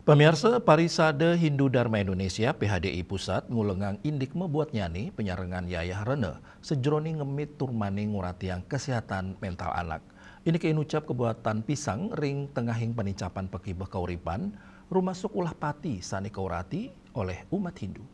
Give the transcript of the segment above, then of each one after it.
Pemirsa Parisade Hindu Dharma Indonesia PHDI Pusat ngulengang indik membuat nyani penyarengan Yayah Rene sejroni ngemit turmani nguratiang kesehatan mental anak. Ini keinucap kebuatan pisang ring tengahing penicapan pekibeh kauripan rumah suk ulah pati sani kaurati oleh umat Hindu.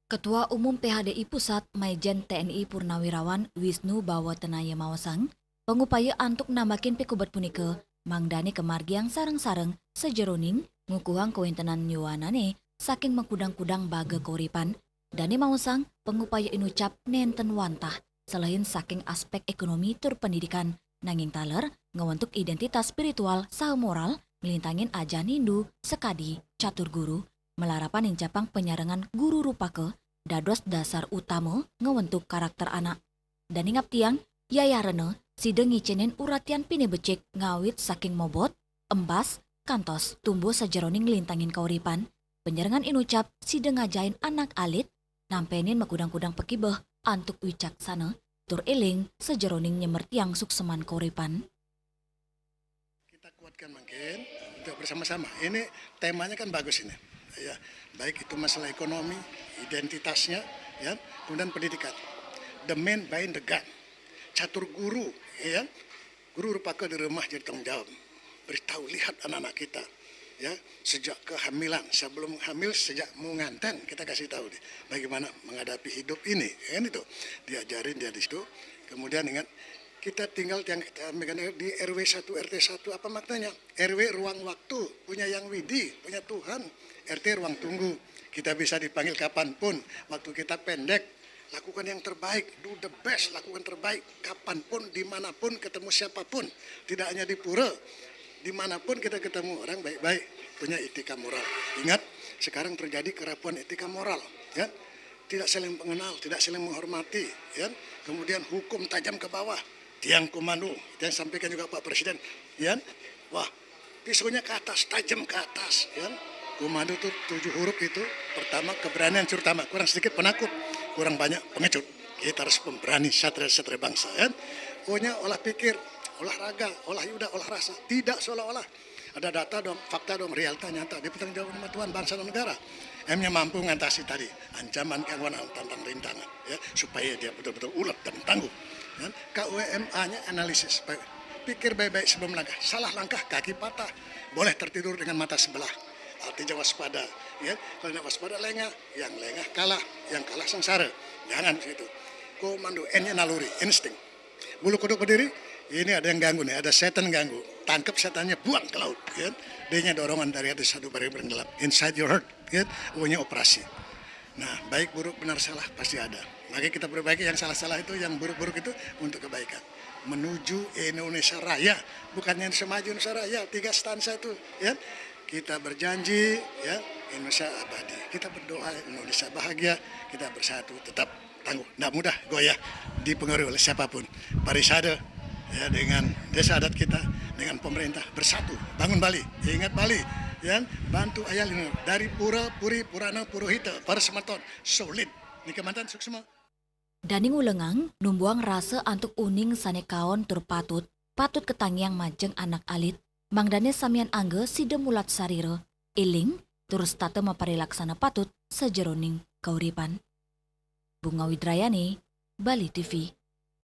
Ketua Umum PHDI Pusat Maijen TNI Purnawirawan Wisnu Bawatenaya Mawasang pengupaya antuk nambakin pikubat punika mangdani kemargiang sareng-sareng sejeroning ngukuhang kewintenan nyuwanane saking mengkudang-kudang baga koripan dani mawasang pengupaya inucap nenten wantah selain saking aspek ekonomi tur pendidikan nanging taler ngewentuk identitas spiritual saha moral ngelintangin ajan Hindu sekadi catur guru melarapan incapang penyarengan guru rupake dados dasar utama ngewentuk karakter anak dan ingap tiang Yayah Rene sideng ngicinin uratian pini becik ngawit saking mobot, embas, kantos, tumbuh sejeroning lintangin kauripan, penyerengan inucap sideng ngajain anak alit, nampenin makudang-kudang pekibeh antuk wicaksana, tur eling sejeroning nyemertiang sukseman kauripan. Kita kuatkan mungkin untuk bersama-sama. Ini temanya kan bagus ini. Ya, baik itu masalah ekonomi, identitasnya, ya, kemudian pendidikan. The man behind the gun. Catur guru, ya, guru rupaka di rumah jadi tanggung jawab. Beritahu lihat anak-anak kita, ya, sejak kehamilan, sebelum hamil, sejak mau nganten kita kasih tahu nih, bagaimana menghadapi hidup ini, kan itu diajarin dia di situ. Kemudian ingat kita tinggal yang di RW 1 RT 1 apa maknanya? RW ruang waktu, punya yang widi, punya Tuhan. RT ruang tunggu, kita bisa dipanggil kapanpun, waktu kita pendek. Lakukan yang terbaik, do the best, lakukan terbaik, kapanpun, dimanapun, ketemu siapapun. Tidak hanya di pura, dimanapun kita ketemu orang baik-baik, punya etika moral. Ingat, sekarang terjadi kerapuan etika moral, ya. Tidak saling mengenal, tidak saling menghormati, ya. Kemudian hukum tajam ke bawah, tiang komando, yang sampaikan juga Pak Presiden, ya. Wah, pisaunya ke atas, tajam ke atas, ya. Komando itu 7 huruf itu, pertama keberanian terutama, kurang sedikit penakut, kurang banyak pengecut. Kita harus pemberani satria-satria bangsa. Ya? Pokoknya olah pikir, olahraga, olah yuda, olah rasa. Tidak seolah-olah. Ada data dong, fakta dong, realita nyata. Dipertanggungjawabkan sama Tuhan, bangsa dan negara. M-nya mampu mengatasi tadi ancaman gangguan tantang rintangan. Ya? Supaya dia betul-betul ulet dan tangguh. Ya? KUMA-nya analisis. Pikir baik-baik sebelum langkah. Salah langkah, kaki patah. Boleh tertidur dengan mata sebelah. Artinya waspada, ya. Kalau tidak waspada lengah, yang lengah kalah, yang kalah sengsara. Jangan situ. Komando N-nya naluri, insting. Bulu kuduk berdiri, ini ada yang ganggu nih, ada setan ganggu. Tangkap setannya, buang ke laut. Ya. D-nya dorongan dari atas satu barang gelap. Inside your heart, ya. O-nya operasi. Nah, baik buruk benar salah pasti ada. Maka kita perbaiki yang salah-salah itu, yang buruk-buruk itu untuk kebaikan. Menuju Indonesia Raya, bukannya semaju Indonesia Raya, 3 stansa itu, ya. Kita berjanji, ya, Indonesia abadi. Kita berdoa Indonesia bahagia, kita bersatu, tetap tangguh. Tidak mudah goyah, dipengaruhi oleh siapapun. Parisade, ya, dengan desa adat kita, dengan pemerintah bersatu. Bangun Bali, ingat Bali, ya, bantu ayah lindung. Dari Pura, Puri, Purana, Purohita, para semeton, solid. Ini kemantan suksma. Dani ngulengang numbuang rasa antuk uning sanekaon tur patut ketangiang majeng anak alit. Mangdane samian angge side mulat sarira, iling, terus tata maparilaksana patut sejeroning kauripan. Bunga Widrayani, Bali TV.